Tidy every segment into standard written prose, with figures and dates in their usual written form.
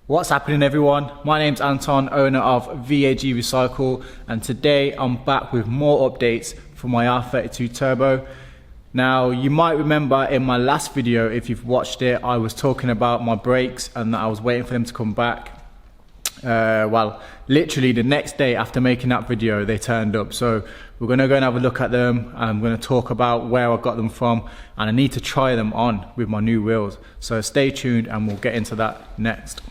What's happening, everyone? My name's Anton, owner of VAG Recycle, and today I'm back with more updates for my R32 Turbo. Now, you might remember in my last video, if you've watched it, I was talking about my brakes and that I was waiting for them to come back. Well, literally the next day after making that video, they turned up. So we're gonna go and have a look at them. I'm gonna talk about where I got them from, and I need to try them on with my new wheels. So stay tuned and we'll get into that next.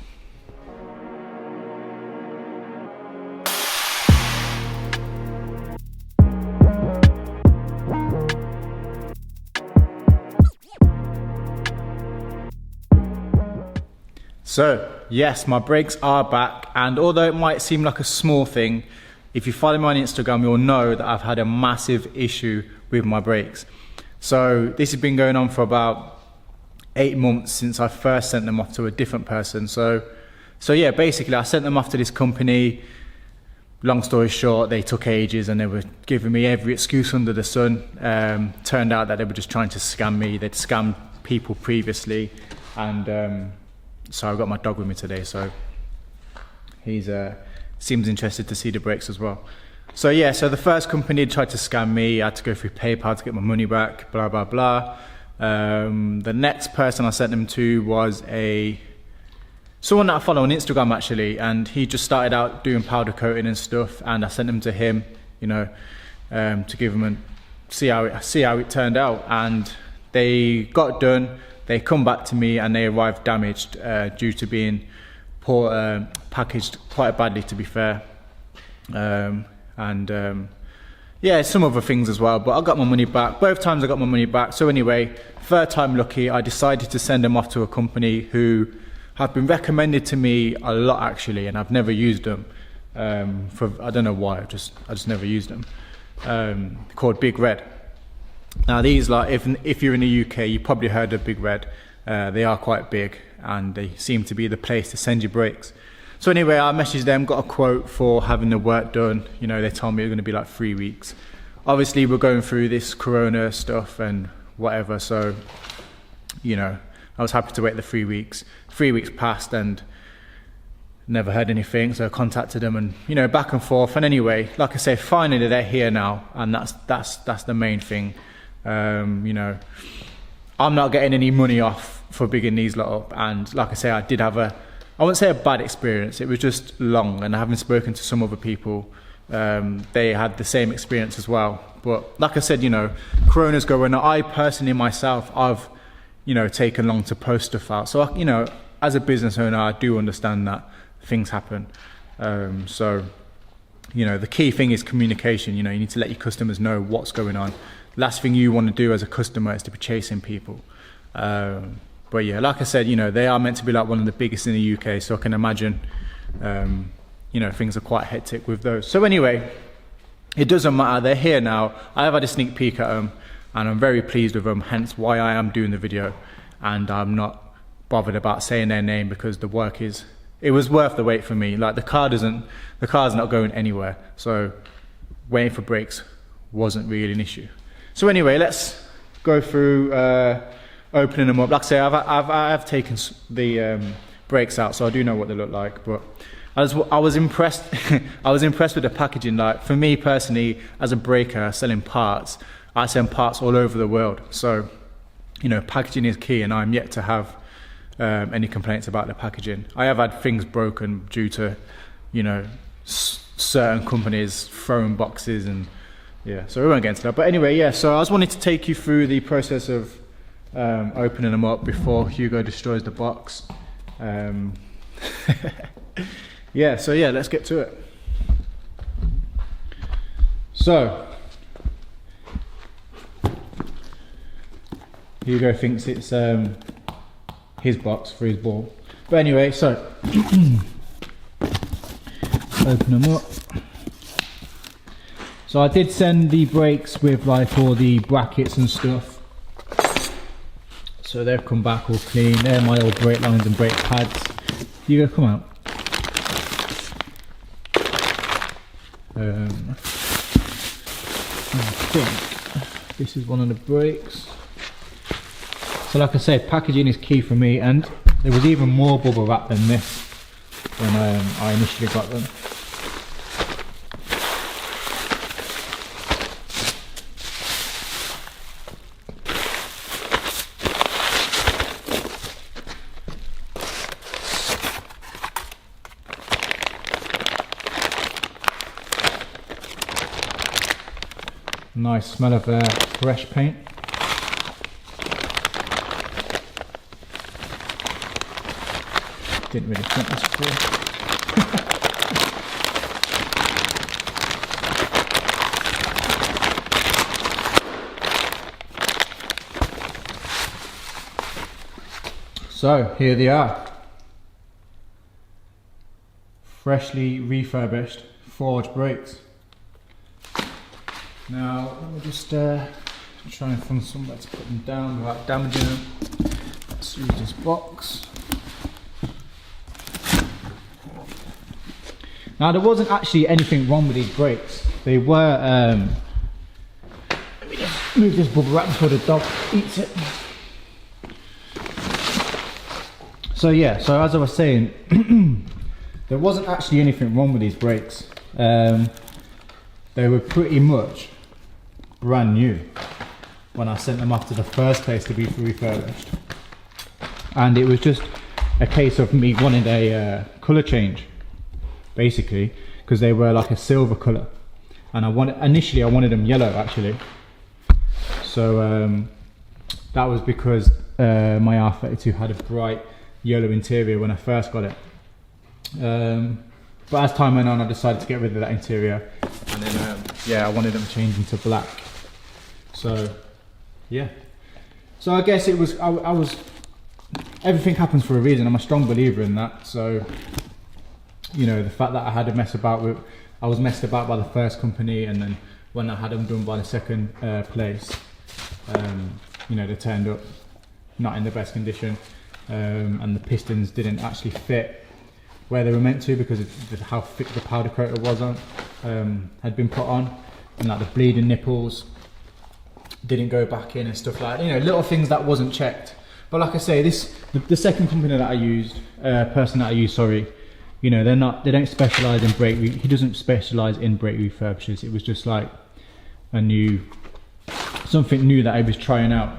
So yes, my brakes are back, and although it might seem like a small thing, if you follow me on Instagram, you'll know that I've had a massive issue with my brakes. So this has been going on for about 8 months since I first sent them off to a different person. So yeah, basically I sent them off to this company. Long story short, they took ages and they were giving me every excuse under the sun. Turned out that they were just trying to scam me. They'd scammed people previously, and so I've got my dog with me today, so he's seems interested to see the brakes as well. So yeah, so the first company tried to scam me. I had to go through PayPal to get my money back, blah blah blah. The next person I sent them to was someone that I follow on Instagram actually, and he just started out doing powder coating and stuff, and I sent them to him, you know, to give him see how it turned out, and they got done. They come back to me and they arrived damaged due to being packaged quite badly, to be fair. Yeah, some other things as well, but I got my money back. Both times I got my money back. So anyway, third time lucky, I decided to send them off to a company who have been recommended to me a lot actually, and I've never used them. I don't know why, I just never used them. Called Big Red. Now these, like, if you're in the UK, you probably heard of Big Red. They are quite big and they seem to be the place to send your brakes. So anyway, I messaged them, got a quote for having the work done. You know, they told me it was going to be like 3 weeks. Obviously we're going through this corona stuff and whatever, so you know, I was happy to wait the 3 weeks. 3 weeks passed and never heard anything, so I contacted them, and you know, back and forth. And anyway, like I say, finally they're here now, and that's the main thing. You know, I'm not getting any money off for bigging these lot up, and like I say, I did have I wouldn't say a bad experience, it was just long, and having spoken to some other people, they had the same experience as well. But like I said, you know, Corona's going on. I personally myself, I've, you know, taken long to post stuff out, so you know, as a business owner, I do understand that things happen. So you know, the key thing is communication. You know, you need to let your customers know what's going on. Last thing you want to do as a customer is to be chasing people. But yeah, like I said, you know, they are meant to be like one of the biggest in the UK, so I can imagine, you know, things are quite hectic with those. So anyway, it doesn't matter, they're here now. I have had a sneak peek at them and I'm very pleased with them, hence why I am doing the video, and I'm not bothered about saying their name because the work it was worth the wait for me. Like the car's not going anywhere, so waiting for brakes wasn't really an issue. So anyway, let's go through opening them up. Like I say, I've taken the brakes out, so I do know what they look like. But I was impressed. I was impressed with the packaging. Like for me personally, as a braker selling parts, I send parts all over the world. So you know, packaging is key, and I'm yet to have any complaints about the packaging. I have had things broken due to, you know, certain companies throwing boxes, and yeah, so we won't get into that. But anyway, yeah, so I just wanted to take you through the process of opening them up before Hugo destroys the box. Yeah, so yeah, let's get to it. So Hugo thinks it's his box for his ball. But anyway, so open them up. So I did send the brakes with like all the brackets and stuff. So they've come back all clean. They're my old brake lines and brake pads. Hugo, come out. I think this is one of the brakes. So like I said, packaging is key for me, and there was even more bubble wrap than this. when I initially got them. Nice smell of fresh paint. Didn't really think this through. So here they are. Freshly refurbished forged brakes. Now, let me just try and find somewhere to put them down without damaging them. Let's use this box. Now, there wasn't actually anything wrong with these brakes. They were, let me just move this bubble wrap before the dog eats it. So yeah, so as I was saying, there wasn't actually anything wrong with these brakes. They were pretty much brand new when I sent them off to the first place to be refurbished, and it was just a case of me wanting a colour change, basically, because they were like a silver colour, and initially I wanted them yellow actually. So that was because my R32 had a bright yellow interior when I first got it. But as time went on, I decided to get rid of that interior, and then yeah, I wanted them changed into black. So yeah, so I guess it was I was everything happens for a reason. I'm a strong believer in that. So you know, the fact that I had to mess about with, I was messed about by the first company, and then when I had them done by the second place, you know, they turned up not in the best condition, and the pistons didn't actually fit where they were meant to because of how thick the powder coater was on, had been put on, and like the bleeding nipples didn't go back in and stuff like that. You know, little things that wasn't checked. But like I say, the second company that I used, person that I used, sorry, you know, they don't specialise in brake. He doesn't specialise in brake refurbishes. It was just like something new that I was trying out.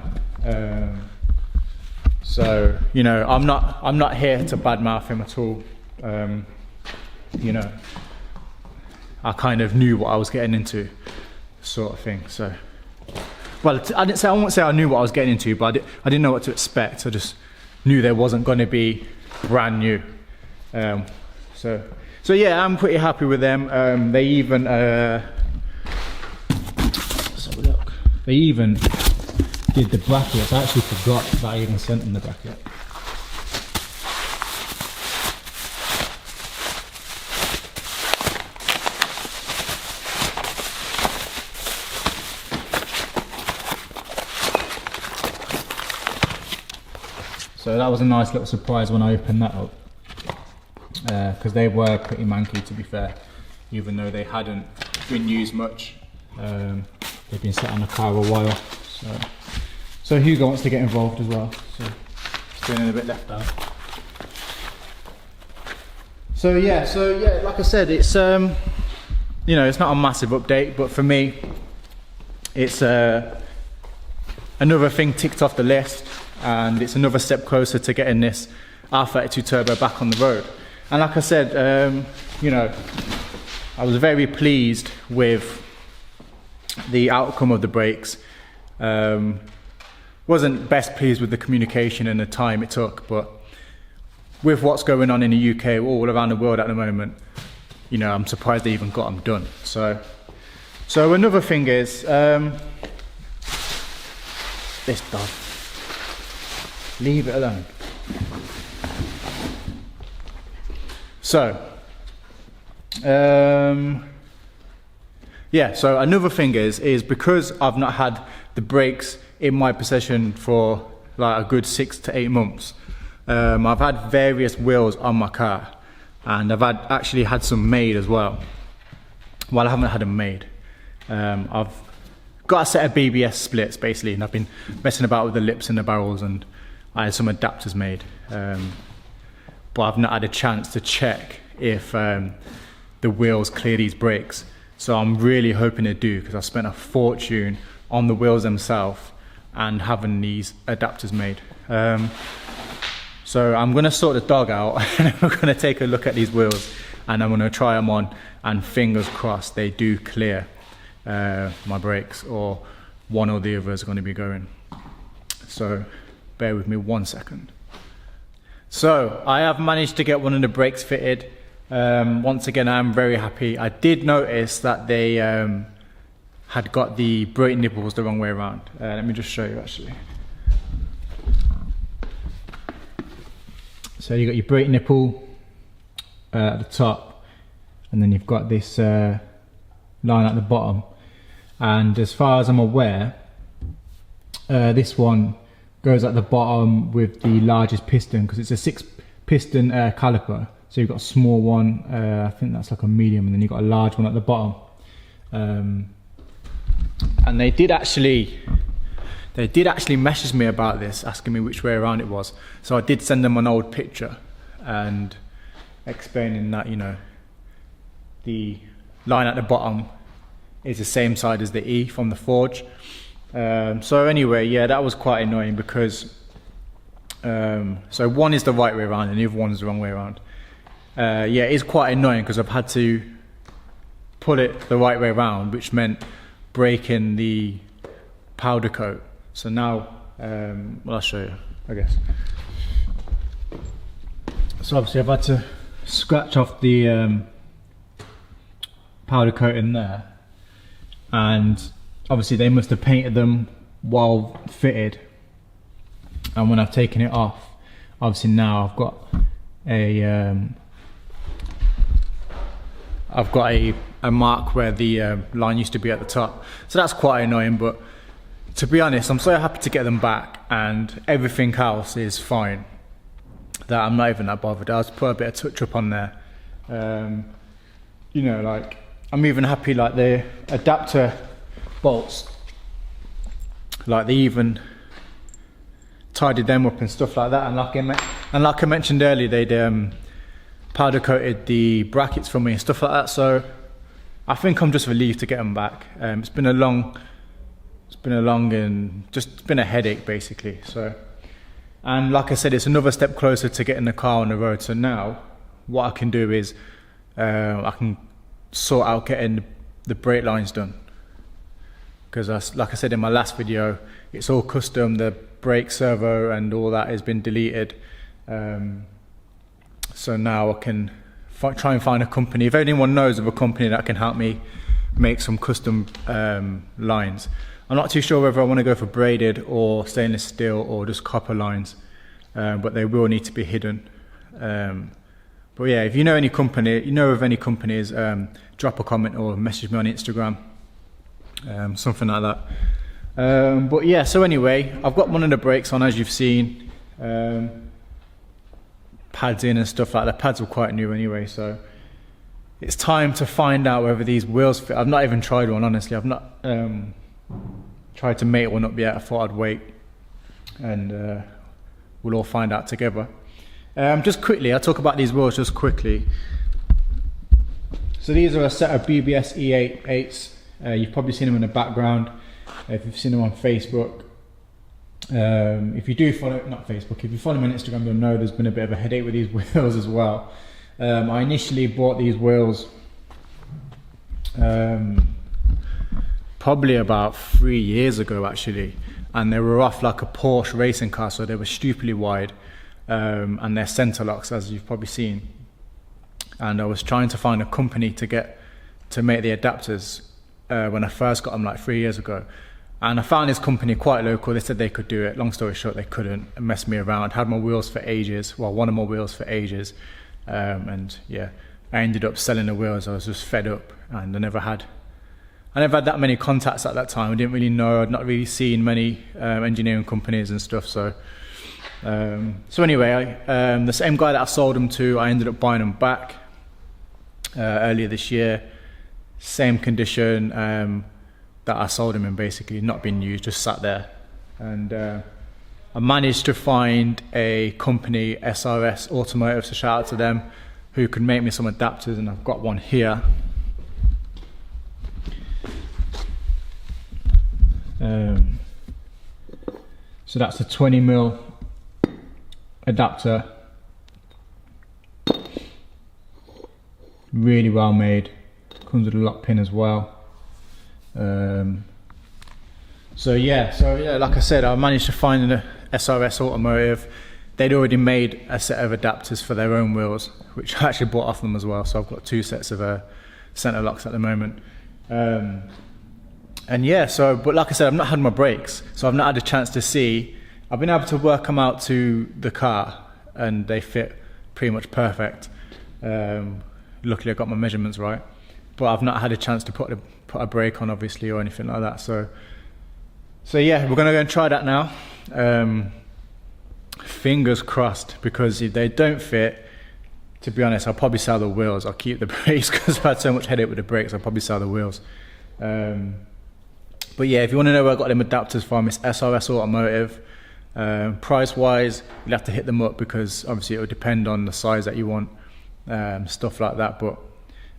So you know, I'm not here to badmouth him at all. You know, I kind of knew what I was getting into, sort of thing. So, well, I won't say I knew what I was getting into, but I didn't know what to expect. I just knew there wasn't going to be brand new. So yeah, I'm pretty happy with them. They even let's have a look. They even did the brackets. I actually forgot that I even sent them the bracket. So that was a nice little surprise when I opened that up, because they were pretty manky, to be fair, even though they hadn't been used much. They've been sat on the car a while. So Hugo wants to get involved as well, so he's feeling a bit left out. So yeah, like I said, it's you know, it's not a massive update, but for me, it's another thing ticked off the list, and it's another step closer to getting this R32 Turbo back on the road. And like I said, you know, I was very pleased with the outcome of the brakes. Wasn't best pleased with the communication and the time it took, but with what's going on in the UK, all around the world at the moment, you know, I'm surprised they even got them done. So another thing is, this dog, leave it alone. So, yeah, so another thing is because I've not had the brakes in my possession for like a good 6 to 8 months, I've had various wheels on my car, and I've actually had some made as well. Well, I haven't had them made. I've got a set of BBS splits basically, and I've been messing about with the lips and the barrels, and I had some adapters made. but I've not had a chance to check if the wheels clear these brakes. So I'm really hoping they do, because I've spent a fortune on the wheels themselves and having these adapters made. So I'm gonna sort the dog out and we're gonna take a look at these wheels and I'm gonna try them on, and fingers crossed they do clear my brakes, or one or the other is gonna be going. So bear with me 1 second. So I have managed to get one of the brakes fitted. Once again, I'm very happy. I did notice that they had got the brake nipples the wrong way around. Let me just show you actually. So you got your brake nipple at the top, and then you've got this line at the bottom. And as far as I'm aware, this one goes at the bottom with the largest piston, because it's a 6-piston caliper. So you've got a small one, I think that's like a medium, and then you've got a large one at the bottom. And they did actually message me about this, asking me which way around it was. So I did send them an old picture and explaining that, you know, the line at the bottom is the same side as the E from the forge. So anyway, yeah, that was quite annoying, because so one is the right way around and the other one is the wrong way around. Yeah, it is quite annoying, because I've had to put it the right way around, which meant breaking the powder coat. So now, well, I'll show you, I guess. So obviously I've had to scratch off the powder coat in there, and obviously they must have painted them while fitted, and when I've taken it off, obviously now I've got a mark where the line used to be at the top. So that's quite annoying, but to be honest, I'm so happy to get them back, and everything else is fine, that I'm not even that bothered. I'll just put a bit of touch up on there. You know, like, I'm even happy, like the adapter bolts, like they even tidied them up and stuff like that. And like I mentioned earlier, they'd powder coated the brackets for me and stuff like that. So I think I'm just relieved to get them back. It's been a long and just been a headache basically. So, and like I said, it's another step closer to getting the car on the road. So now what I can do is I can sort out getting the brake lines done, because like I said in my last video, it's all custom. The brake servo and all that has been deleted. So now I can try and find a company. If anyone knows of a company that can help me make some custom lines. I'm not too sure whether I want to go for braided or stainless steel or just copper lines, but they will need to be hidden. But yeah, if you know any company, of any companies, drop a comment or message me on Instagram, something like that. But yeah, so anyway, I've got one of the brakes on, as you've seen. Pads in and stuff like that. The pads were quite new anyway, so it's time to find out whether these wheels fit. I've not even tried one, honestly. I've not tried to make one up yet. I thought I'd wait, and we'll all find out together. Just quickly, I'll talk about these wheels just quickly. So these are a set of BBS E88s. You've probably seen them in the background if you've seen them on Facebook. If you do follow, not Facebook, if you follow me on Instagram, you'll know there's been a bit of a headache with these wheels as well. I initially bought these wheels probably about 3 years ago actually, and they were off like a Porsche racing car, so they were stupidly wide, and they're center locks, as you've probably seen. And I was trying to find a company to make the adapters when I first got them like 3 years ago. And I found this company quite local. They said they could do it. Long story short, they couldn't, and messed me around. Had my wheels for ages. Well, one of my wheels for ages. And yeah, I ended up selling the wheels. I was just fed up, and I never had that many contacts at that time. I didn't really know. I'd not really seen many engineering companies and stuff. So anyway, the same guy that I sold them to, I ended up buying them back earlier this year. Same condition that I sold them in, basically not been used, just sat there. And I managed to find a company, SRS Automotive, so shout out to them, who can make me some adapters, and I've got one here. So that's a 20mm adapter, really well made, comes with a lock pin as well. So yeah, like I said, I managed to find an SRS Automotive. They'd already made a set of adapters for their own wheels, which I actually bought off them as well. So I've got 2 sets of center locks at the moment. And yeah, but like I said, I've not had my brakes, so I've not had a chance to see. I've been able to work them out to the car, and they fit pretty much perfect. Luckily I got my measurements right, but I've not had a chance to put a brake on, obviously, or anything like that. So yeah, we're gonna go and try that now. Fingers crossed, because if they don't fit, to be honest, I'll probably sell the wheels. I'll keep the brakes because I've had so much headache with the brakes. I'll probably sell the wheels. But yeah, if you want to know where I got them adapters from, it's SRS Automotive. Price wise, you'll have to hit them up, because obviously it will depend on the size that you want, stuff like that. But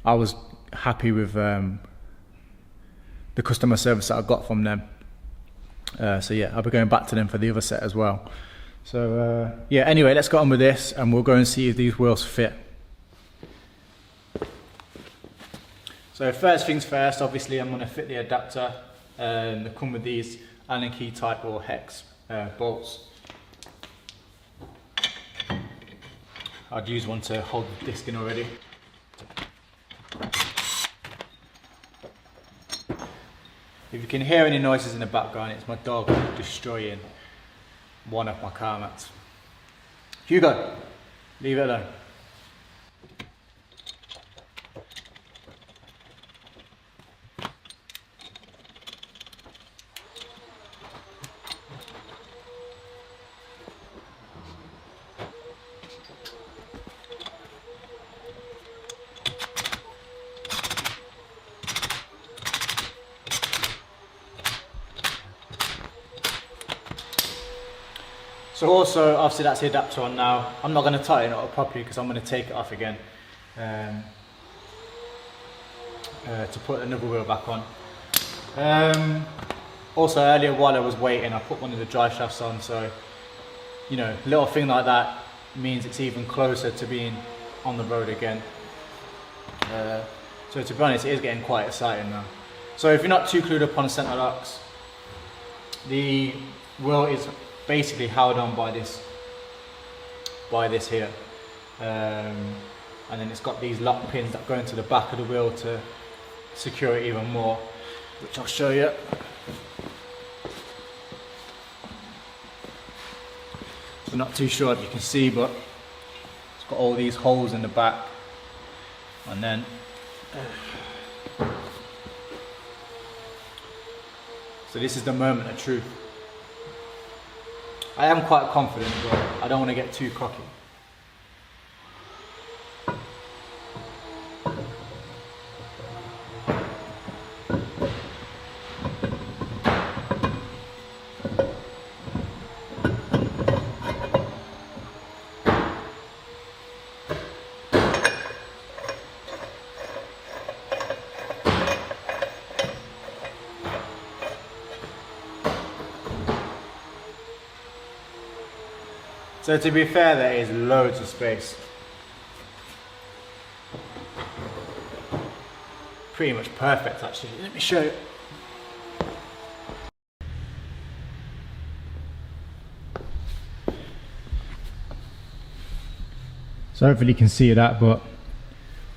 I was happy with the customer service that I got from them. So yeah, I'll be going back to them for the other set as well. So yeah, anyway, let's get on with this, and we'll go and see if these wheels fit. So first things first, obviously I'm going to fit the adapter. They come with these Allen key type or hex bolts. I'd use one to hold the disc in already. If you can hear any noises in the background, it's my dog destroying one of my car mats. Hugo, leave it alone. So also, obviously that's the adapter on now. I'm not going to tighten it up properly because I'm going to take it off again to put another wheel back on. Also earlier, while I was waiting, I put one of the drive shafts on, so you know, a little thing like that means it's even closer to being on the road again. So to be honest, it is getting quite exciting now. So if you're not too clued up on center locks, the wheel is basically held on by this here, and then it's got these lock pins that go into the back of the wheel to secure it even more, which I'll show you. So not too sure if you can see, but it's got all these holes in the back, and then so this is the moment of truth. I am quite confident, but I don't want to get too cocky. So to be fair, there is loads of space. Pretty much perfect actually. Let me show you. So hopefully you can see that, but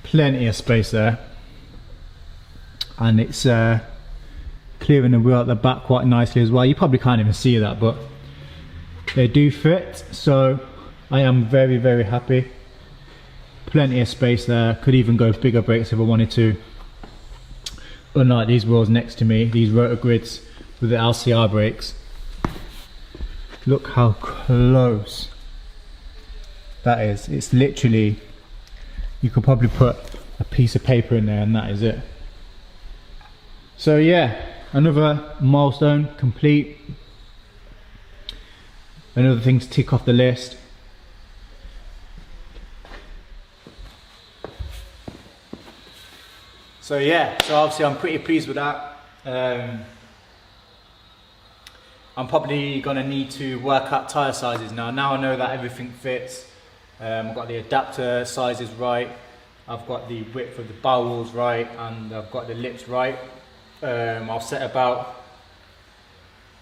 plenty of space there. And it's clearing the wheel at the back quite nicely as well. You probably can't even see that, but they do fit, so I am very, very happy. Plenty of space there. Could even go bigger brakes if I wanted to. Unlike these wheels next to me, these rotor grids with the LCR brakes. Look how close that is. It's literally, you could probably put a piece of paper in there and that is it. So yeah, another milestone complete. another thing to tick off the list. So yeah, so obviously I'm pretty pleased with that. I'm probably going to need to work out tyre sizes now. Now I know that everything fits. I've got the adapter sizes right, I've got the width of the bowels right, and I've got the lips right. I'll set about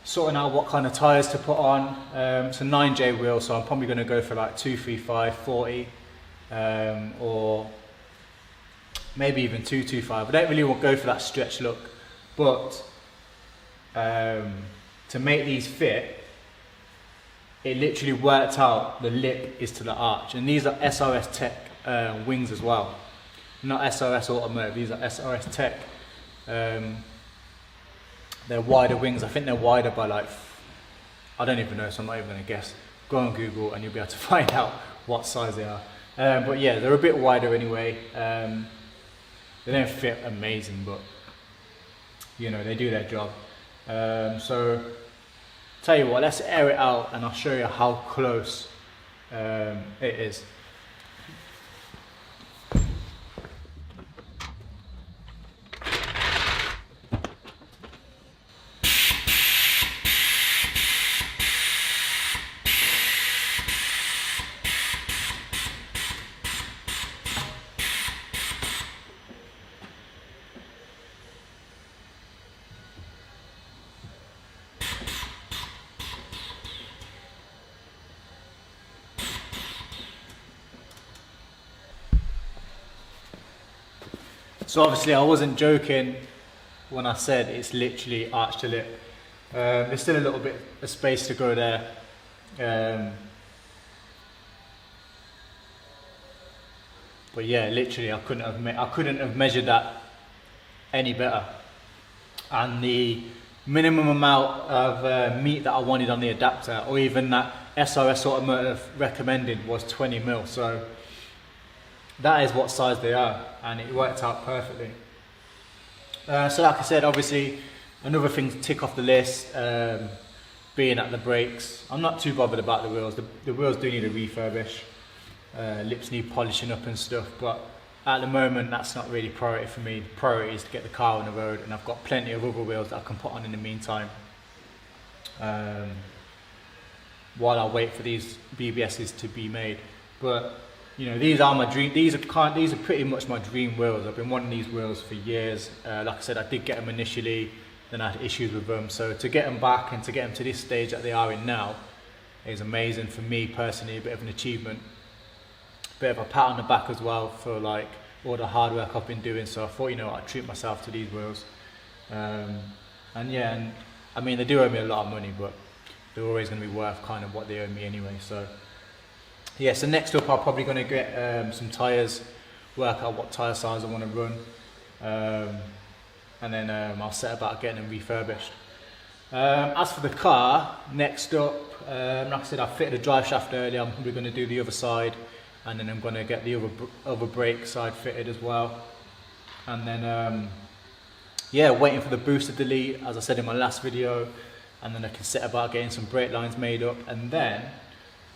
sorting out what kind of tyres to put on. It's a 9J wheel, so I'm probably going to go for like 235, 40, or maybe even 225. I don't really want to go for that stretch look, but to make these fit, it literally worked out the lip is to the arch, and these are SRS Tech wings as well, not SRS Automotive. These are SRS Tech. They're wider wings. I think they're wider by like, I don't even know, so I'm not even going to guess. Go on Google and you'll be able to find out what size they are. But yeah, they're a bit wider anyway. They don't fit amazing, but you know, they do their job. So tell you what, let's air it out and I'll show you how close it is. So obviously I wasn't joking when I said it's literally arch to lip. There's still a little bit of space to go there. But yeah, literally I couldn't have measured that any better. And the minimum amount of meat that I wanted on the adapter, or even that SRS Automotive recommended, was 20 mil. So that is what size they are, and it worked out perfectly. So like I said, obviously another thing to tick off the list, being at the brakes. I'm not too bothered about the wheels. The wheels do need a refurbish. Lips need polishing up and stuff, but at the moment that's not really priority for me. The priority is to get the car on the road, and I've got plenty of other wheels that I can put on in the meantime, while I wait for these BBSs to be made. But you know, these are my dream. These are pretty much my dream wheels. I've been wanting these wheels for years. Like I said, I did get them initially, then I had issues with them. So to get them back and to get them to this stage that they are in now is amazing for me personally. A bit of an achievement, bit of a pat on the back as well for like all the hard work I've been doing. So I thought, you know, I'd treat myself to these wheels. And yeah, and I mean, they do owe me a lot of money, but they're always going to be worth kind of what they owe me anyway. So yeah, so next up I'm probably going to get some tyres, work out what tyre size I want to run, and then I'll set about getting them refurbished. As for the car, next up, like I said, I fitted a drive shaft earlier. I'm probably going to do the other side, and then I'm going to get the other brake side fitted as well. And then yeah, waiting for the booster delete, as I said in my last video, and then I can set about getting some brake lines made up, and then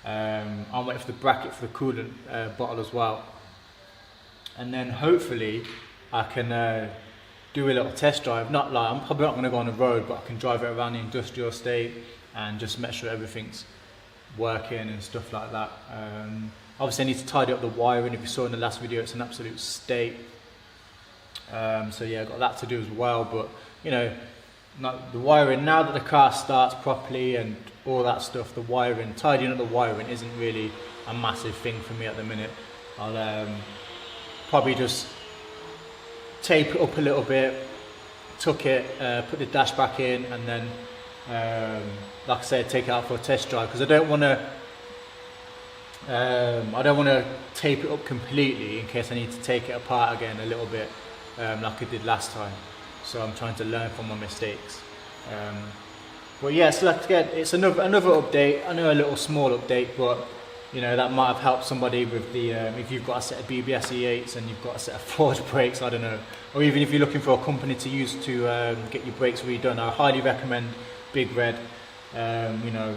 I'm waiting for the bracket for the coolant bottle as well. And then hopefully I can do a little test drive. Not like, I'm probably not going to go on the road, but I can drive it around the industrial estate and just make sure everything's working and stuff like that. Obviously I need to tidy up the wiring. If you saw in the last video, it's an absolute state. So yeah, I've got that to do as well. But you know, the wiring, now that the car starts properly and all that stuff, the wiring, tidying up the wiring isn't really a massive thing for me at the minute. I'll probably just tape it up a little bit, tuck it, put the dash back in, and then like I said, take it out for a test drive, because I don't want to tape it up completely in case I need to take it apart again a little bit, like I did last time. So I'm trying to learn from my mistakes. But yeah, so like again, it's another update. I know a little small update, but you know, that might have helped somebody with the if you've got a set of BBS E8s and you've got a set of forged brakes, I don't know, or even if you're looking for a company to use to get your brakes redone, I highly recommend Big Red. You know,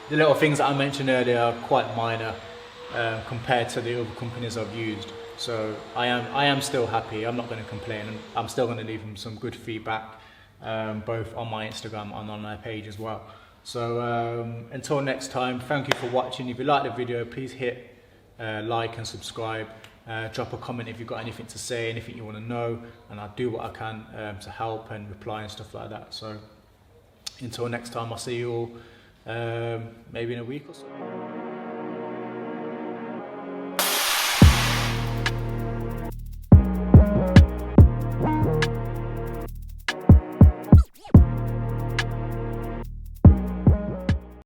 the little things that I mentioned earlier are quite minor compared to the other companies I've used. So I am still happy. I'm not going to complain, and I'm still going to leave them some good feedback, both on my Instagram and on their page as well. So until next time, thank you for watching. If you like the video, please hit like and subscribe. Drop a comment if you've got anything to say, anything you want to know, and I'll do what I can to help and reply and stuff like that. So until next time, I'll see you all maybe in a week or so.